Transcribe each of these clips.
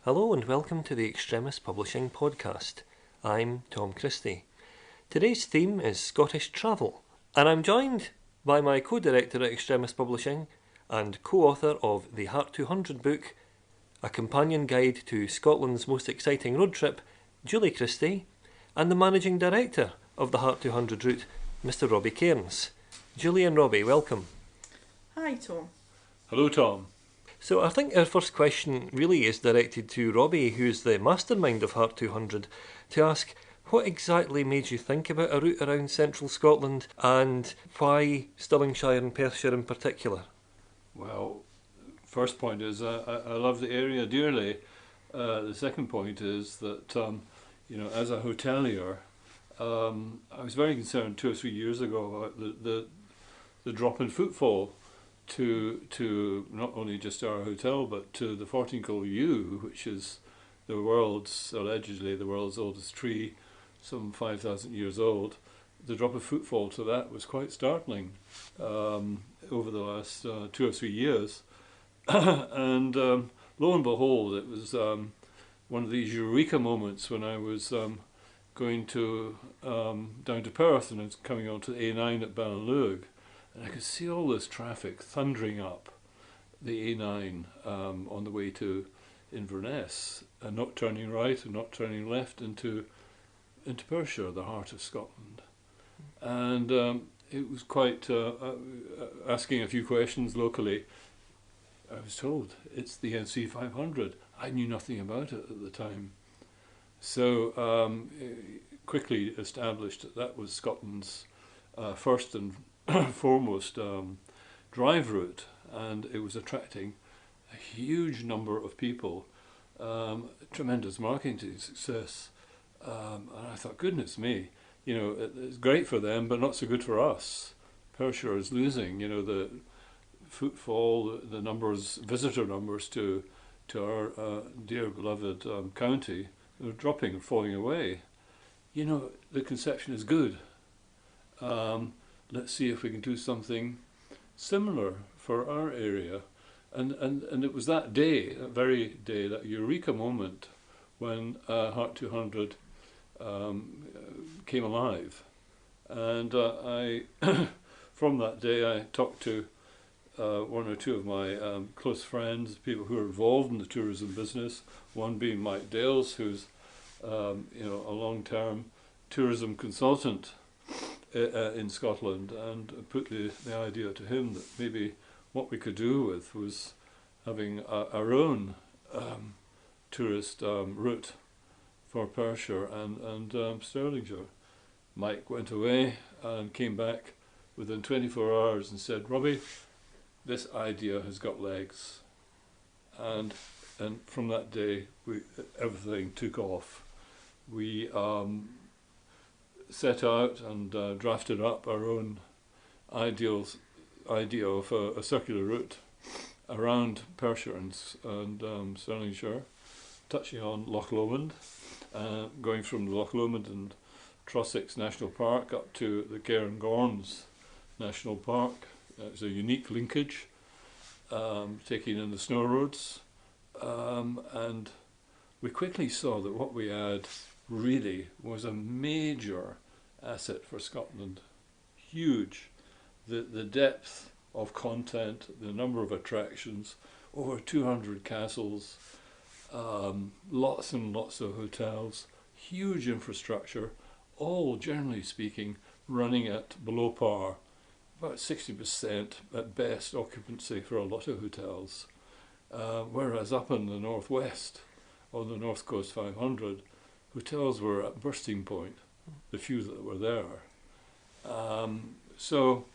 Hello and welcome to the Extremis Publishing podcast. I'm Tom Christie. Today's theme is Scottish travel, and I'm joined by my co-director at Extremis Publishing and co-author of the Heart 200 book, a companion guide to Scotland's most exciting road trip, Julie Christie, and the managing director of the Heart 200 route, Mr. Robbie Cairns. Julie and Robbie, welcome. Hi, Tom. Hello, Tom. So I think our first question really is directed to Robbie, who's the mastermind of Heart 200, to ask what exactly made you think about a route around central Scotland and why Stirlingshire and Perthshire in particular? Well, first point is I love the area dearly. The second point is that, as a hotelier, I was very concerned 2 or 3 years ago about the drop in footfall to not only just our hotel but to the Fortincle Yew, which is allegedly the world's oldest tree, some 5,000 years old. The drop of footfall to that was quite startling over the last 2 or 3 years. And lo and behold, it was one of these eureka moments when I was going down to Perth, and I was coming onto the A9 at Ballaloug, and I could see all this traffic thundering up the A9 on the way to Inverness, and not turning right and not turning left into Perthshire, the heart of Scotland. And it was quite asking a few questions locally. I was told it's the NC 500. I knew nothing about it at the time. So quickly established that was Scotland's first and foremost drive route, and it was attracting a huge number of people, tremendous marketing success. And I thought, goodness me, it's great for them, but not so good for us. Perthshire is losing, the footfall, the numbers, visitor numbers to our dear beloved county, they're dropping and falling away. The conception is good. Let's see if we can do something similar for our area. And it was that day, that very day, that eureka moment when Heart 200 came alive. And I, from that day, I talked to one or two of my close friends, people who are involved in the tourism business, one being Mike Dales, who's a long-term tourism consultant in Scotland, and put the idea to him that maybe what we could do with was having our own tourist route for Perthshire and Stirlingshire. Mike went away and came back within 24 hours and said, Robbie, this idea has got legs. And from that day, everything took off. We set out and drafted up our own idea of a circular route around Perthshire and Stirlingshire, touching on Loch Lomond, going from Loch Lomond and Trossachs National Park up to the Cairngorms National Park. It's a unique linkage, taking in the snow roads, and we quickly saw that what we had really was a major asset for Scotland. Huge. The depth of content, the number of attractions, over 200 castles, lots and lots of hotels, huge infrastructure, all generally speaking running at below par, about 60% at best occupancy for a lot of hotels. Whereas up in the northwest, on the North Coast 500, hotels were at bursting point, the few that were there. So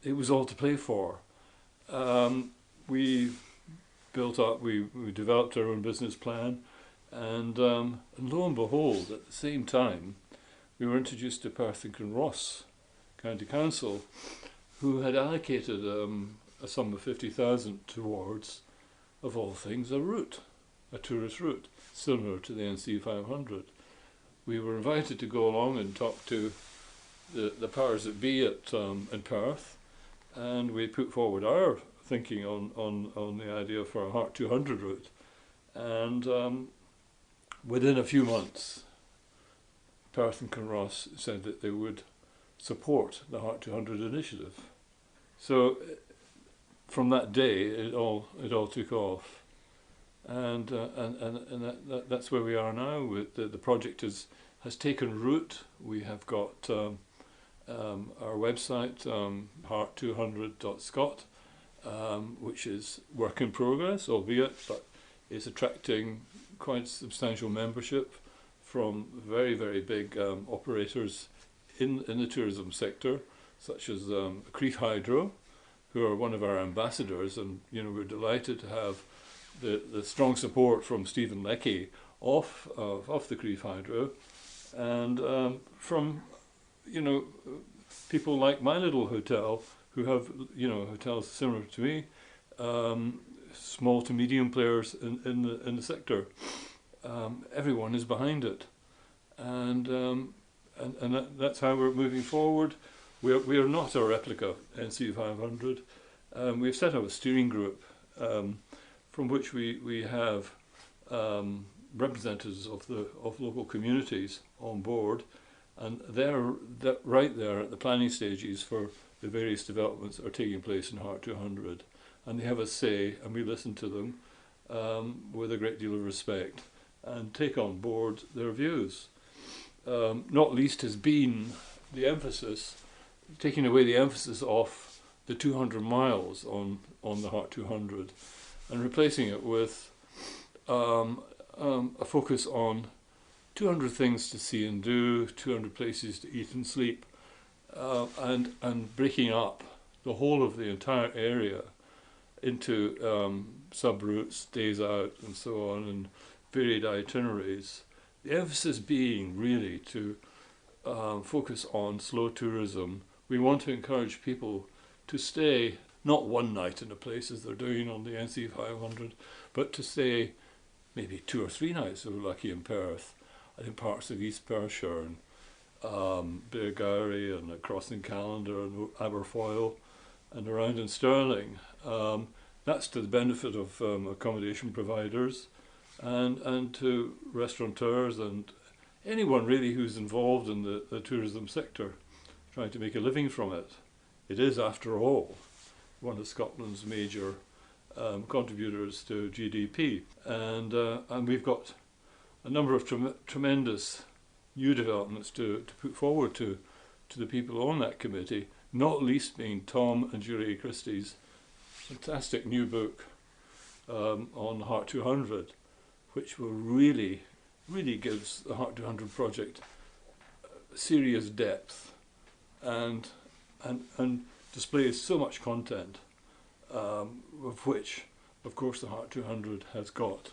it was all to play for. We built up, we developed our own business plan, and lo and behold, at the same time, we were introduced to Perth and Kinross County Council, who had allocated a sum of 50,000 towards, of all things, a route, a tourist route, similar to the NC 500. We were invited to go along and talk to the powers that be in Perth, and we put forward our thinking on the idea for a Heart 200 route. And within a few months, Perth and Kinross said that they would support the Heart 200 initiative. So from that day, it all took off, and that's where we are now. With the project has taken root. We have got our website, heart200.scot, which is work in progress, albeit, but is attracting quite substantial membership from very, very big operators in the tourism sector, such as Crieff Hydro, who are one of our ambassadors, and we're delighted to have the strong support from Stephen Leckie of the Crieff Hydro, and from people like my little hotel, who have hotels similar to me, small to medium players in the sector. Everyone is behind it, and that's how we're moving forward. We are not a replica NC 500. We've set up a steering group from which we have representatives of local communities on board, and they're right there at the planning stages for the various developments that are taking place in Heart 200, and they have a say, and we listen to them with a great deal of respect and take on board their views. Not least has been the emphasis, taking away the emphasis off the 200 miles on the Heart 200 and replacing it with a focus on 200 things to see and do, 200 places to eat and sleep, and breaking up the whole of the entire area into sub-routes, days out and so on, and varied itineraries. The emphasis being really to focus on slow tourism. We want to encourage people to stay not one night in a place as they're doing on the NC 500, but to stay maybe 2 or 3 nights if we're lucky in Perth, and in parts of East Perthshire and Beargowrie and across in Callander and Aberfoyle and around in Stirling. That's to the benefit of accommodation providers and to restaurateurs and anyone really who's involved in the tourism sector, trying to make a living from it. It is, after all, one of Scotland's major contributors to GDP, and we've got a number of tremendous new developments to put forward to the people on that committee, not least being Tom and Julie Christie's fantastic new book on Heart 200, which will really gives the Heart 200 project serious depth and displays so much content, of which, of course, the Heart 200 has got.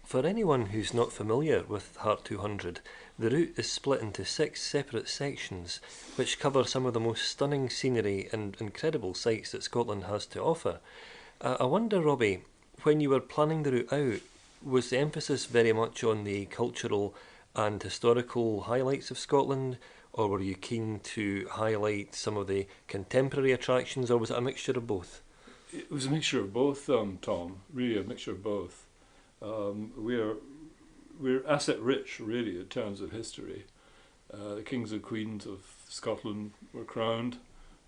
For anyone who's not familiar with Heart 200, the route is split into 6 separate sections, which cover some of the most stunning scenery and incredible sights that Scotland has to offer. I wonder, Robbie, when you were planning the route out, was the emphasis very much on the cultural and historical highlights of Scotland, or were you keen to highlight some of the contemporary attractions, or was it a mixture of both? It was a mixture of both, Tom, really a mixture of both. We're asset rich, really, in terms of history. The kings and queens of Scotland were crowned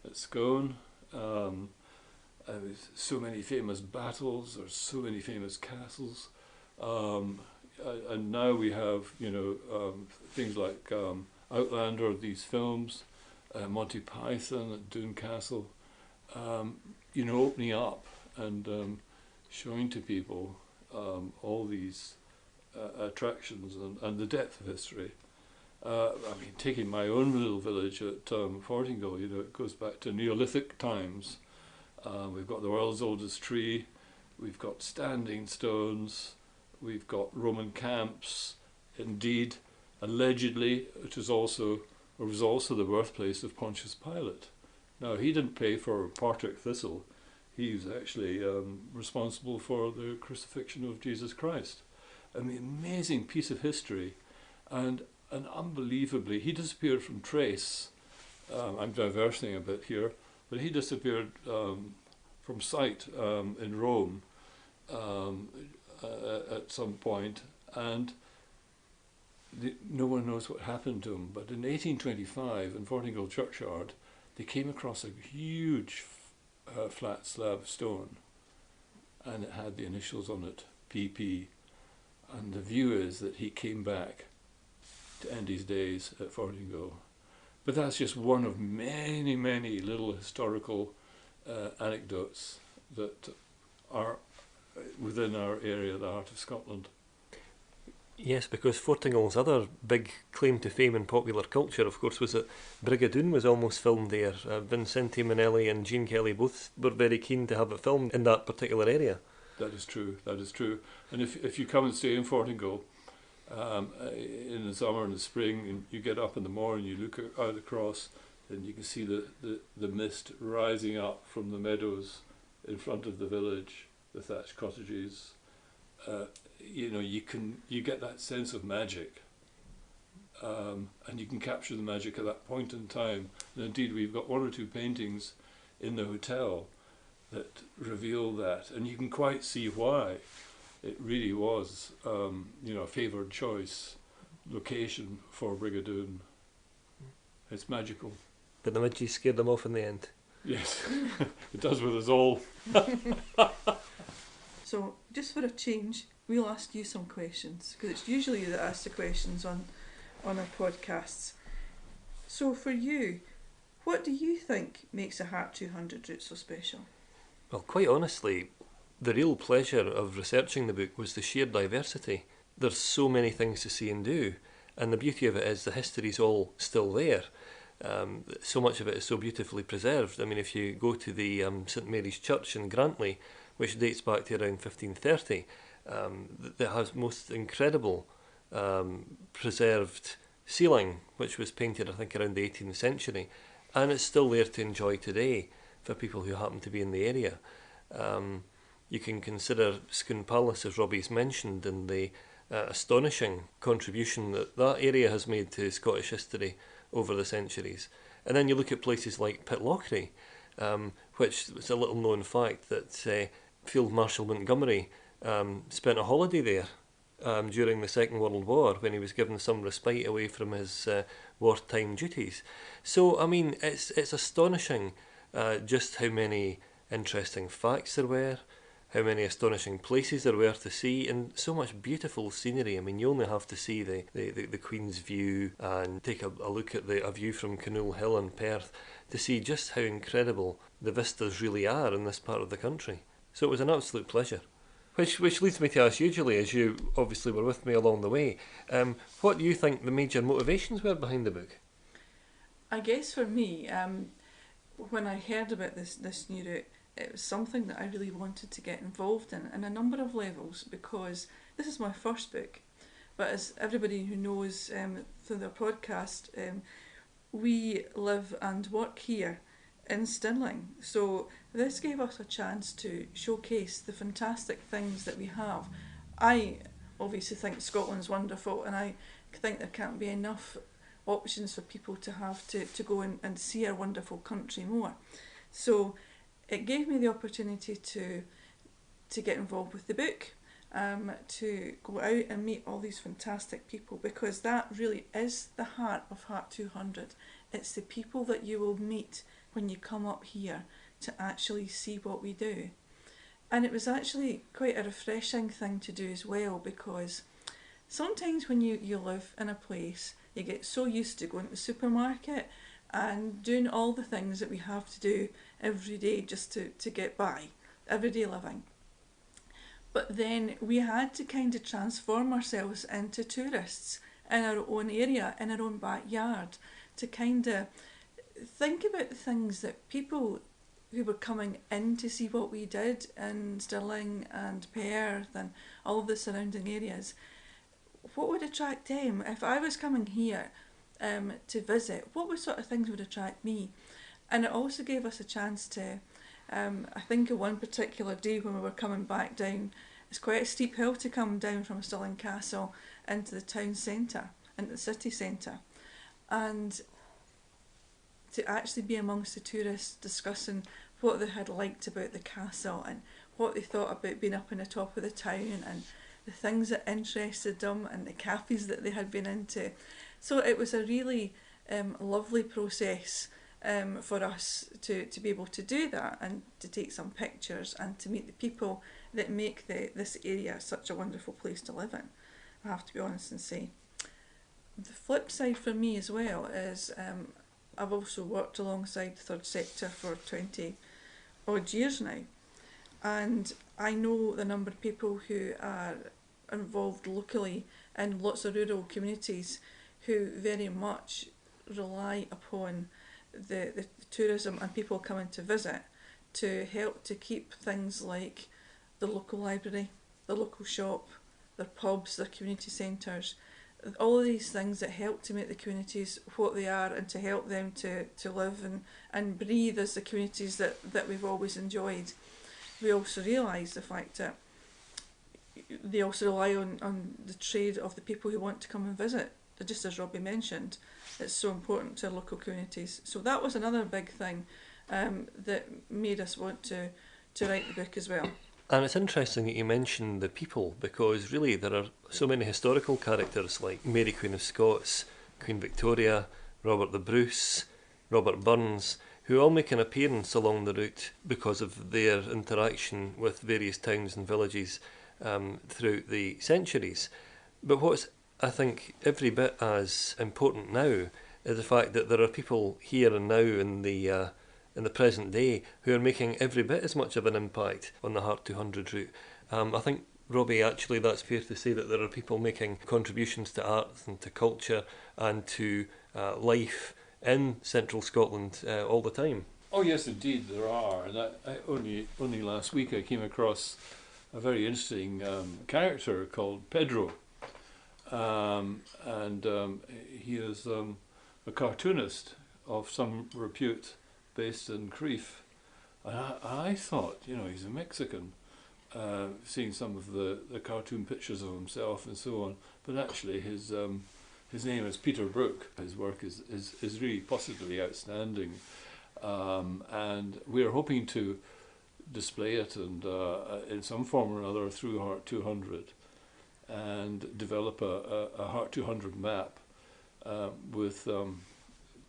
at Scone. There's so many famous battles, there's so many famous castles, and now we have things like Outlander, these films, Monty Python at Doon Castle, opening up and showing to people all these attractions and the depth of history. Taking my own little village at Fortingall, it goes back to Neolithic times. We've got the world's oldest tree, we've got standing stones, we've got Roman camps. Indeed, allegedly, it was also the birthplace of Pontius Pilate. Now, he didn't pay for Partick Thistle. He was actually responsible for the crucifixion of Jesus Christ. An amazing piece of history, and unbelievably, he disappeared from trace. I'm diversing a bit here, but he disappeared from sight in Rome at some point, and no one knows what happened to them. But in 1825, in Fortingall churchyard, they came across a huge flat slab stone, and it had the initials on it, PP. And the view is that he came back to end his days at Fortingall. But that's just one of many, many little historical anecdotes that are within our area, the heart of Scotland. Yes, because Fortingall's other big claim to fame in popular culture, of course, was that Brigadoon was almost filmed there. Vincente Minnelli and Gene Kelly both were very keen to have it filmed in that particular area. That is true, that is true. And if you come and stay in Fortingall in the summer and the spring, and you get up in the morning, you look out across, and you can see the mist rising up from the meadows in front of the village, the thatched cottages. You get that sense of magic, and you can capture the magic at that point in time. And indeed, we've got one or two paintings in the hotel that reveal that, and you can quite see why it really was, a favoured choice location for Brigadoon. It's magical. But the midges scared them off in the end. Yes, it does with us all. So, just for a change, we'll ask you some questions, because it's usually you that ask the questions on our podcasts. So, for you, what do you think makes a Heart 200 route so special? Well, quite honestly, the real pleasure of researching the book was the sheer diversity. There's so many things to see and do, and the beauty of it is the history's all still there. So much of it is so beautifully preserved. I mean, if you go to the St Mary's Church in Grantley, which dates back to around 1530, that has most incredible preserved ceiling, which was painted, I think, around the 18th century, and it's still there to enjoy today for people who happen to be in the area. You can consider Scone Palace, as Robbie's mentioned, and the astonishing contribution that area has made to Scottish history over the centuries. And then you look at places like Pitlochry, which is a little known fact that Field Marshal Montgomery spent a holiday there during the Second World War, when he was given some respite away from his wartime duties. So, I mean, it's astonishing just how many interesting facts there were, how many astonishing places there were to see, and so much beautiful scenery. I mean, you only have to see the Queen's View and take a look at a view from Canoe Hill in Perth to see just how incredible the vistas really are in this part of the country. So it was an absolute pleasure. Which leads me to ask you, Julie, as you obviously were with me along the way, what do you think the major motivations were behind the book? I guess for me, when I heard about this new route, it was something that I really wanted to get involved in a number of levels, because this is my first book. But as everybody who knows through their podcast, we live and work here in Stirling. So this gave us a chance to showcase the fantastic things that we have. I obviously think Scotland's wonderful, and I think there can't be enough options for people to have to go and see our wonderful country more. So it gave me the opportunity to get involved with the book, to go out and meet all these fantastic people, because that really is the heart of Heart 200. It's the people that you will meet when you come up here to actually see what we do. And it was actually quite a refreshing thing to do as well, because sometimes when you live in a place, you get so used to going to the supermarket and doing all the things that we have to do every day just to get by, everyday living. But then we had to kind of transform ourselves into tourists in our own area, in our own backyard, to kind of think about the things that people who were coming in to see what we did in Stirling and Perth and all of the surrounding areas, what would attract them? If I was coming here to visit, what sort of things would attract me? And it also gave us a chance to, I think of one particular day when we were coming back down, it's quite a steep hill to come down from Stirling Castle into the town centre, into the city centre. And to actually be amongst the tourists discussing what they had liked about the castle and what they thought about being up in the top of the town and the things that interested them and the cafes that they had been into. So it was a really lovely process for us to be able to do that and to take some pictures and to meet the people that make this area such a wonderful place to live in, I have to be honest and say. The flip side for me as well is I've also worked alongside the third sector for 20 odd years now, and I know the number of people who are involved locally in lots of rural communities who very much rely upon the tourism and people coming to visit to help to keep things like the local library, the local shop, their pubs, their community centres, all of these things that help to make the communities what they are and to help them to live and breathe as the communities that we've always enjoyed. We also realise the fact that they also rely on the trade of the people who want to come and visit. Just as Robbie mentioned, it's so important to local communities. So that was another big thing that made us want to write the book as well. And it's interesting that you mention the people, because really there are so many historical characters like Mary Queen of Scots, Queen Victoria, Robert the Bruce, Robert Burns, who all make an appearance along the route because of their interaction with various towns and villages throughout the centuries. But what's, I think, every bit as important now is the fact that there are people here and now in the present day who are making every bit as much of an impact on the Heart 200 route. I think, Robbie, actually that's fair to say that there are people making contributions to art and to culture and to life in central Scotland all the time. Oh yes, indeed there are. And only last week I came across a very interesting character called Pedro. He is a cartoonist of some repute based in Crieff. And I thought, he's a Mexican, seeing some of the cartoon pictures of himself and so on. But actually his name is Peter Brook. His work is really possibly outstanding. And we're hoping to display it and in some form or other through Heart 200 and develop a Heart 200 map with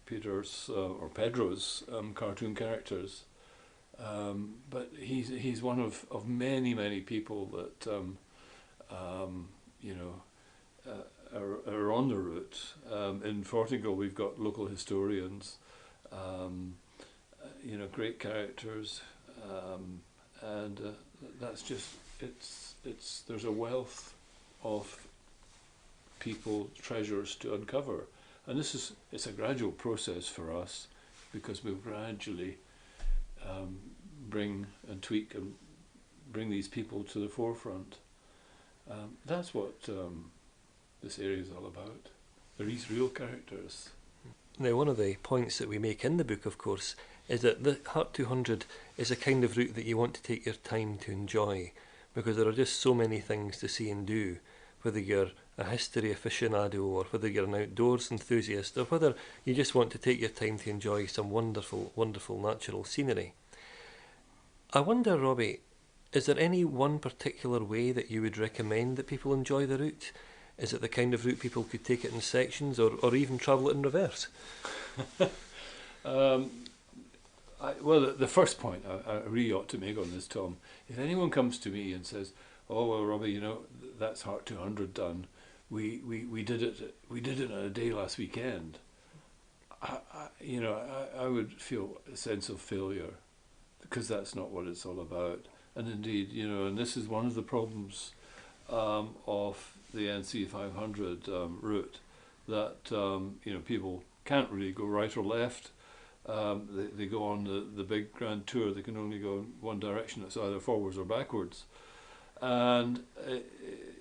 Peter's or Pedro's cartoon characters, but he's one of many people that are on the route. In Portugal, we've got local historians, great characters, and that's just it's there's a wealth of people, treasures to uncover. And it's a gradual process for us because we'll gradually bring and tweak and bring these people to the forefront. That's what this area is all about. They're these real characters. Now, one of the points that we make in the book, of course, is that the Heart 200 is a kind of route that you want to take your time to enjoy, because there are just so many things to see and do, whether you're a history aficionado or whether you're an outdoors enthusiast or whether you just want to take your time to enjoy some wonderful, wonderful natural scenery. I wonder, Robbie, is there any one particular way that you would recommend that people enjoy the route? Is it the kind of route people could take it in sections or even travel it in reverse? The first point I really ought to make on this, Tom, if anyone comes to me and says, "Oh well, Robbie, that's Heart 200 done. We did it in a day last weekend." I would feel a sense of failure because that's not what it's all about. And indeed, and this is one of the problems of the NC 500 route, that people can't really go right or left. They go on the big grand tour. They can only go in one direction. It's either forwards or backwards. And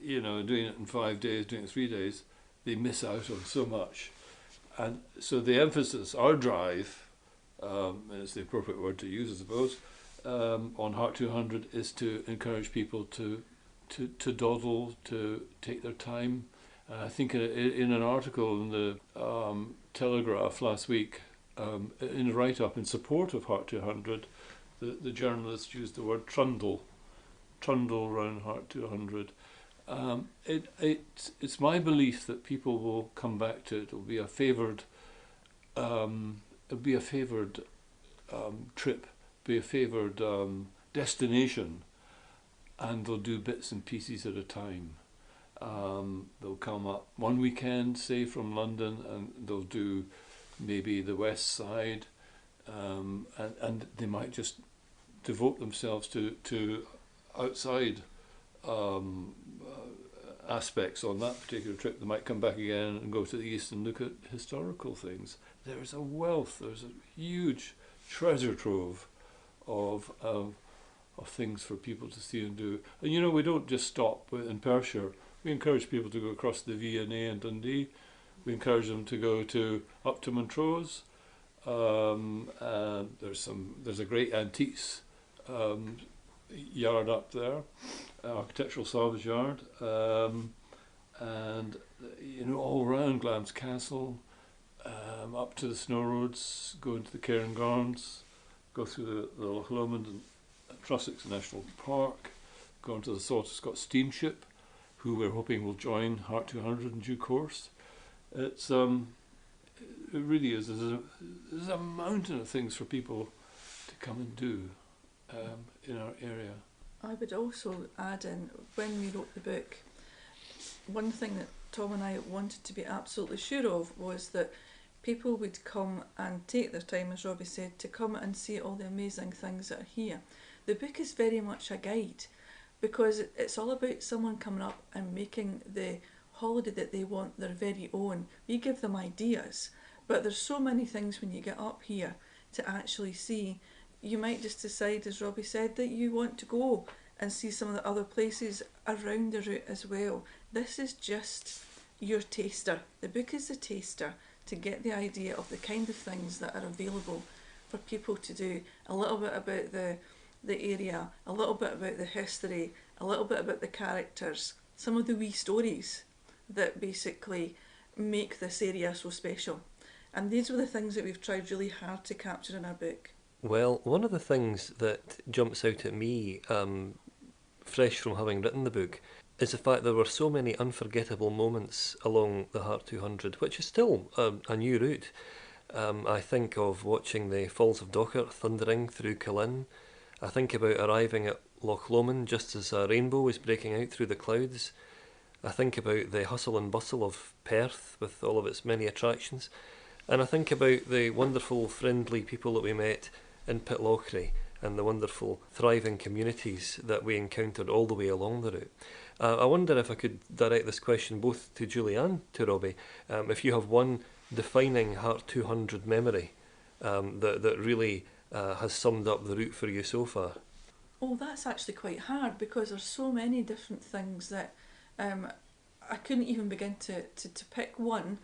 doing it in 5 days, doing it in 3 days, they miss out on so much. And so the emphasis, our drive, and it's the appropriate word to use, I suppose, on Heart 200 is to encourage people to dawdle, to take their time. I think in an article in the Telegraph last week, in a write-up in support of Heart 200, the journalist used the word trundle, trundle round Heart 200. It's my belief that people will come back to it. It'll be a favoured trip, be a favoured destination, and they'll do bits and pieces at a time. They'll come up one weekend, say from London, and they'll do maybe the west side, and they might just devote themselves to outside aspects on that particular trip. They might come back again and go to the east and look at historical things. There's a huge treasure trove of things for people to see and do. And we don't just stop in Perthshire. We encourage people to go across the V&A in Dundee. We encourage them to go up to Montrose. And there's a great antiques yard up there, architectural salvage yard, and all round Glamis Castle, up to the Snow Roads, go into the Cairngorms, go through the Loch Lomond and Trossachs National Park, go into the Salt of Scott steamship, who we're hoping will join Heart 200 in due course. It really is. There's a mountain of things for people to come and do in our area. I would also add in, when we wrote the book, one thing that Tom and I wanted to be absolutely sure of was that people would come and take their time, as Robbie said, to come and see all the amazing things that are here. The book is very much a guide, because it's all about someone coming up and making the holiday that they want their very own. We give them ideas, but there's so many things when you get up here to actually see. You might just decide, as Robbie said, that you want to go and see some of the other places around the route as well. This is just your taster. The book is the taster to get the idea of the kind of things that are available for people to do. A little bit about the area, a little bit about the history, a little bit about the characters, some of the wee stories that basically make this area so special. And these were the things that we've tried really hard to capture in our book. Well, one of the things that jumps out at me, fresh from having written the book, is the fact there were so many unforgettable moments along the Heart 200, which is still a new route. I think of watching the Falls of Dochart thundering through Culin. I think about arriving at Loch Lomond just as a rainbow is breaking out through the clouds. I think about the hustle and bustle of Perth with all of its many attractions. And I think about the wonderful, friendly people that we met in Pitlochry and the wonderful, thriving communities that we encountered all the way along the route. I wonder if I could direct this question both to Julie and to Robbie. If you have one defining Heart 200 memory that really has summed up the route for you so far. Oh, that's actually quite hard, because there's so many different things that I couldn't even begin to pick one.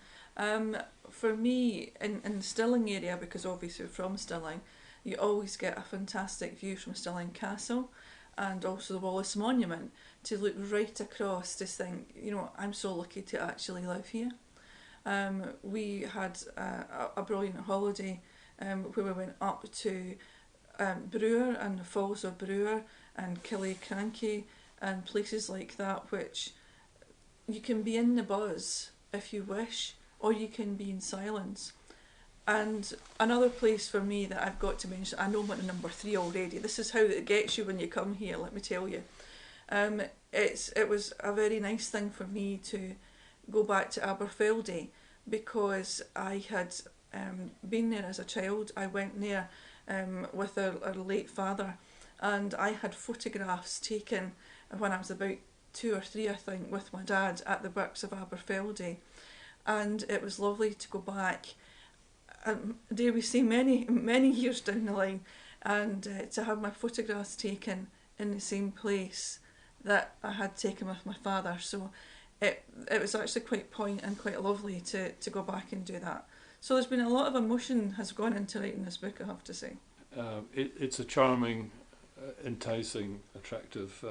For me, in the Stirling area, because obviously we're from Stirling, you always get a fantastic view from Stirling Castle and also the Wallace Monument, to look right across to think, I'm so lucky to actually live here. We had a brilliant holiday where we went up to Brewer and the Falls of Brewer and Killiecrankie and places like that, which you can be in the buzz if you wish, or you can be in silence. And another place for me that I've got to mention, I know I'm at number 3 already, this is how it gets you when you come here, let me tell you. It was a very nice thing for me to go back to Aberfeldy, because I had been there as a child. I went there with our late father, and I had photographs taken when I was about 2 or 3, I think, with my dad at the Works of Aberfeldy, and it was lovely to go back, dare we say, many years down the line, and to have my photographs taken in the same place that I had taken with my father. So it was actually quite poignant and quite lovely to go back and do that. So there's been a lot of emotion has gone into writing this book, I have to say. It's a charming, enticing, attractive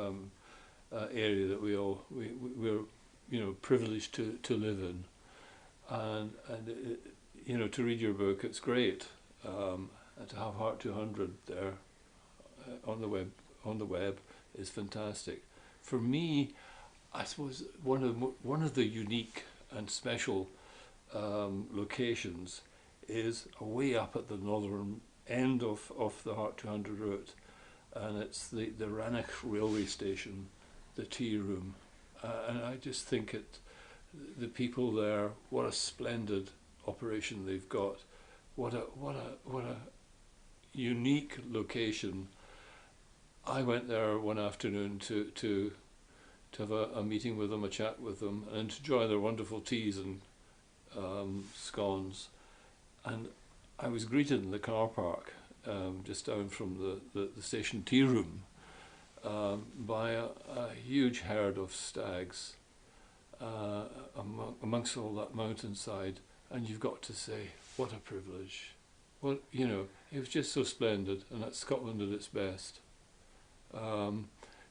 area that we're privileged to live in, and to read your book, it's great, and to have Heart 200 there on the on the web is fantastic. For me, I suppose one of the unique and special locations is way up at the northern end of the Heart 200 route, and it's the Rannoch railway station, the tea room, and I just think the people there, what a splendid operation they've got, what a unique location. I went there one afternoon to have a meeting with them, a chat with them, and to enjoy their wonderful teas and scones. And I was greeted in the car park, just down from the station tea room, by a huge herd of stags amongst all that mountainside. And you've got to say, what a privilege. Well, you know, it was just so splendid, and that's Scotland at its best.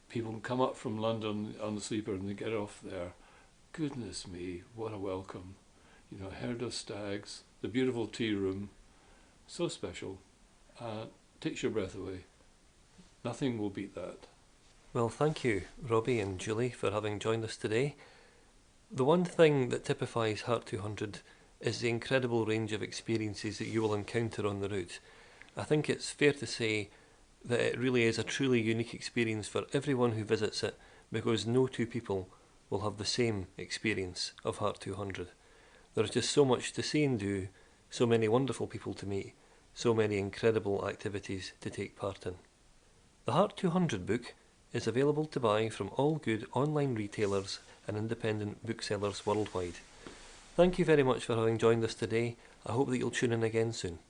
People come up from London on the sleeper and they get off there. Goodness me, what a welcome. You know, herd of stags, the beautiful tea room, so special. Takes your breath away. Nothing will beat that. Well, thank you, Robbie and Julie, for having joined us today. The one thing that typifies Heart 200 is the incredible range of experiences that you will encounter on the route. I think it's fair to say that it really is a truly unique experience for everyone who visits it, because no two people will have the same experience of Heart 200. There's just so much to see and do, so many wonderful people to meet, so many incredible activities to take part in. The Heart 200 book is available to buy from all good online retailers and independent booksellers worldwide. Thank you very much for having joined us today. I hope that you'll tune in again soon.